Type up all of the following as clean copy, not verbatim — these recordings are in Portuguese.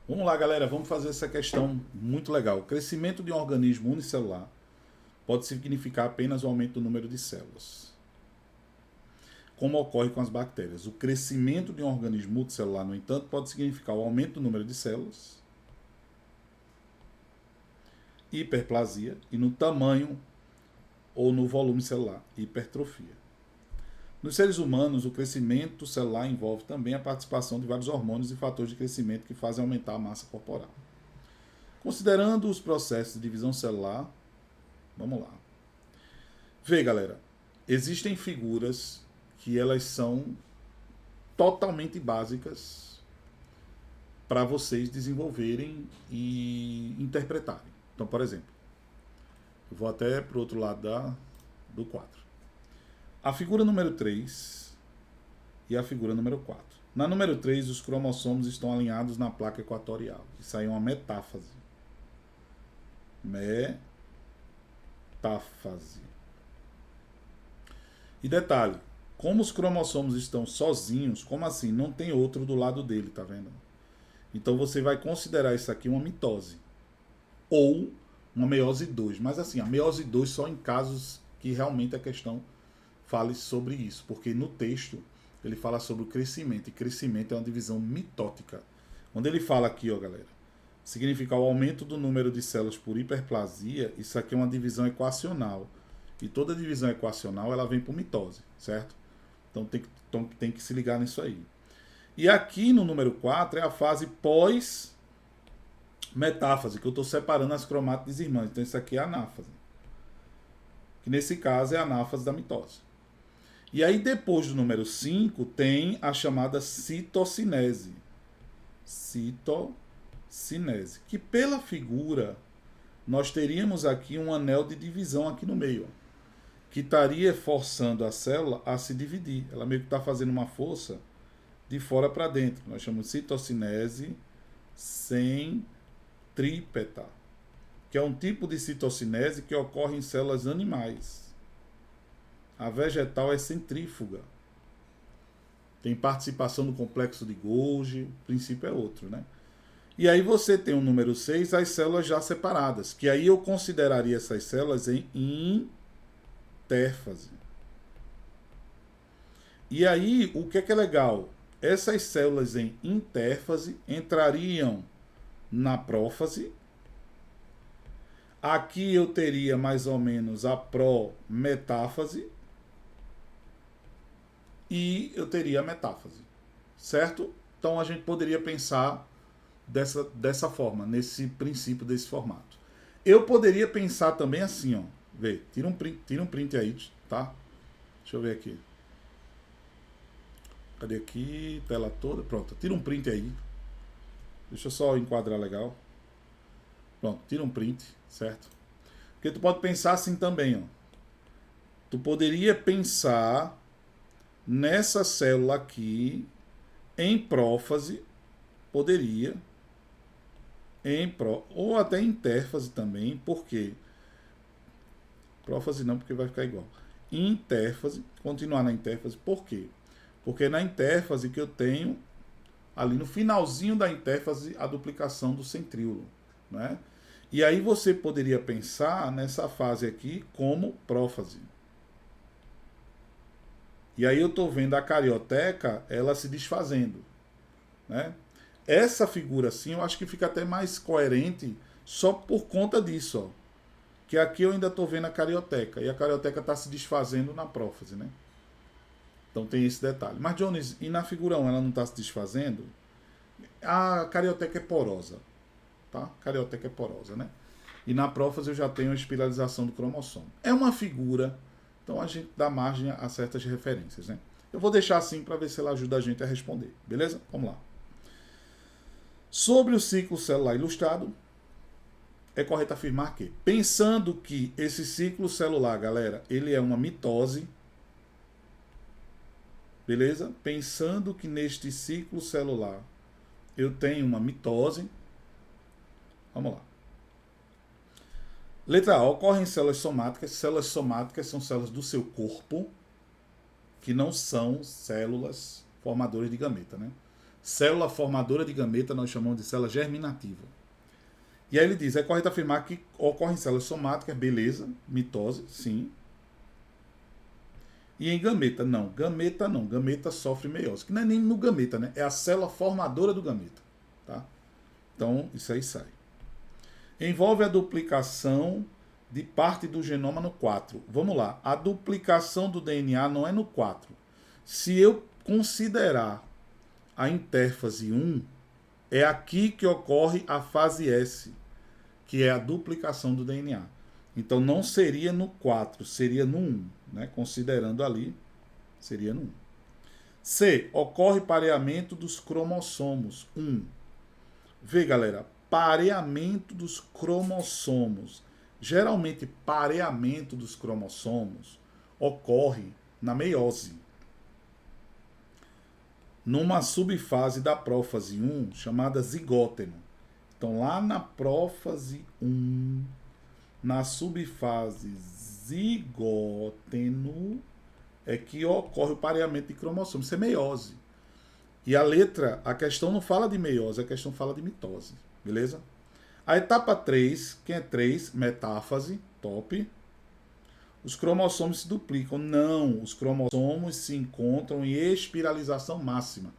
Vamos lá, galera, vamos fazer essa questão muito legal. O crescimento de um organismo unicelular pode significar apenas o aumento do número de células. Como ocorre com as bactérias. O crescimento de um organismo multicelular, no entanto, pode significar o aumento do número de células, hiperplasia, e no tamanho ou no volume celular, hipertrofia. Nos seres humanos, o crescimento celular envolve também a participação de vários hormônios e fatores de crescimento que fazem aumentar a massa corporal. Considerando os processos de divisão celular, vamos lá. Vê, galera, existem figuras que elas são totalmente básicas para vocês desenvolverem e interpretarem. Então, por exemplo, eu vou até para o outro lado do quadro. A figura número 3 e a figura número 4. Na número 3, os cromossomos estão alinhados na placa equatorial. Isso aí é uma metáfase. Metáfase. E detalhe, como os cromossomos estão sozinhos, como assim? Não tem outro do lado dele, tá vendo? Então você vai considerar isso aqui uma mitose. Ou uma meiose 2. Mas assim, a meiose 2 só em casos que realmente a questão fale sobre isso. Porque no texto ele fala sobre o crescimento. E crescimento é uma divisão mitótica. Quando ele fala aqui, ó, galera, significa o aumento do número de células por hiperplasia, isso aqui é uma divisão equacional. E toda divisão equacional ela vem por mitose, certo? Então tem que se ligar nisso aí. E aqui no número 4 é a fase pós-metáfase, que eu estou separando as cromátides irmãs. Então isso aqui é a anáfase. Que nesse caso é a anáfase da mitose. E aí depois do número 5 tem a chamada citocinese. Citocinese. Que pela figura nós teríamos aqui um anel de divisão aqui no meio, ó, que estaria forçando a célula a se dividir. Ela meio que está fazendo uma força de fora para dentro. Nós chamamos de citocinese centrípeta, que é um tipo de citocinese que ocorre em células animais. A vegetal é centrífuga. Tem participação no complexo de Golgi, o princípio é outro, né? E aí você tem o número 6, as células já separadas, que aí eu consideraria essas células em intérfase. E aí, o que é legal? Essas células em intérfase entrariam na prófase. Aqui eu teria mais ou menos a prometáfase. E eu teria a metáfase. Certo? Então a gente poderia pensar dessa forma, nesse princípio desse formato. Eu poderia pensar também assim, ó. Vê, tira um print aí, tá? Deixa eu ver aqui. Cadê aqui? Tela toda. Pronto, tira um print aí. Deixa eu só enquadrar legal. Pronto, tira um print, certo? Porque tu pode pensar assim também, ó. Tu poderia pensar nessa célula aqui em prófase, poderia, ou até intérfase também, por quê? Prófase não, porque vai ficar igual. Intérfase, continuar na intérfase, por quê? Porque é na intérfase que eu tenho, ali no finalzinho da intérfase, a duplicação do centríolo, né? E aí você poderia pensar nessa fase aqui como prófase. E aí eu estou vendo a carioteca, ela se desfazendo, né? Essa figura assim, eu acho que fica até mais coerente só por conta disso, ó. Que aqui eu ainda estou vendo a carioteca, e a carioteca está se desfazendo na prófase, né? Então tem esse detalhe. Mas, Jones, e na figura 1 ela não está se desfazendo? A carioteca é porosa, tá? A carioteca é porosa, né? E na prófase eu já tenho a espiralização do cromossomo. É uma figura, então a gente dá margem a certas referências, né? Eu vou deixar assim para ver se ela ajuda a gente a responder, beleza? Vamos lá. Sobre o ciclo celular ilustrado, é correto afirmar que, pensando que esse ciclo celular, galera, ele é uma mitose, beleza? Pensando que neste ciclo celular eu tenho uma mitose, vamos lá. Letra A, ocorrem células somáticas. Células somáticas são células do seu corpo que não são células formadoras de gameta, né? Célula formadora de gameta nós chamamos de célula germinativa. E aí ele diz, é correto afirmar que ocorre em células somáticas, beleza, mitose, sim. E em gameta, não. Gameta não. Gameta sofre meiose. Que não é nem no gameta, né? É a célula formadora do gameta. Tá? Então, isso aí sai. Envolve a duplicação de parte do genoma no 4. Vamos lá. A duplicação do DNA não é no 4. Se eu considerar a intérfase 1, é aqui que ocorre a fase S, que é a duplicação do DNA. Então não seria no 4, seria no 1, né? Considerando ali, seria no 1. C. Ocorre pareamento dos cromossomos. 1. Vê, galera, pareamento dos cromossomos. Geralmente, pareamento dos cromossomos ocorre na meiose, numa subfase da prófase 1, chamada zigóteno. Então, lá na prófase 1, na subfase zigóteno, é que ocorre o pareamento de cromossomos. Isso é meiose. E a questão não fala de meiose, a questão fala de mitose. Beleza? A etapa 3, quem é 3? Metáfase, top. Os cromossomos se duplicam. Não, os cromossomos se encontram em espiralização máxima.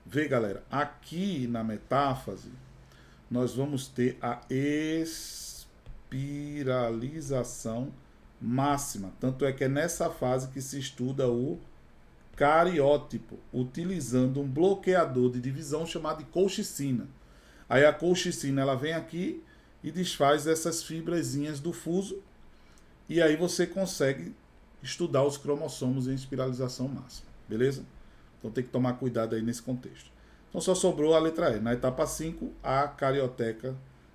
Vê, galera, aqui na metáfase, nós vamos ter a espiralização máxima. Tanto é que é nessa fase que se estuda o cariótipo, utilizando um bloqueador de divisão chamado de colchicina. Aí a colchicina ela vem aqui e desfaz essas fibrazinhas do fuso, e aí você consegue estudar os cromossomos em espiralização máxima. Beleza? Então tem que tomar cuidado aí nesse contexto. Então só sobrou a letra E. Na etapa 5, a carioteca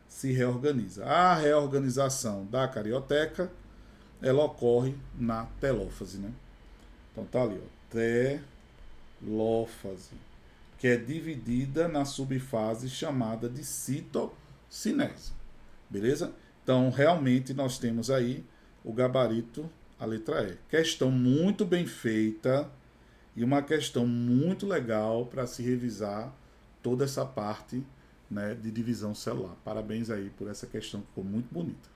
se reorganiza. A reorganização da carioteca, ela ocorre na telófase, né? Então tá ali, ó, telófase, que é dividida na subfase chamada de citocinese. Beleza? Então realmente nós temos aí o gabarito, a letra E. Questão muito bem feita. E uma questão muito legal para se revisar toda essa parte, né, de divisão celular. Parabéns aí por essa questão que ficou muito bonita.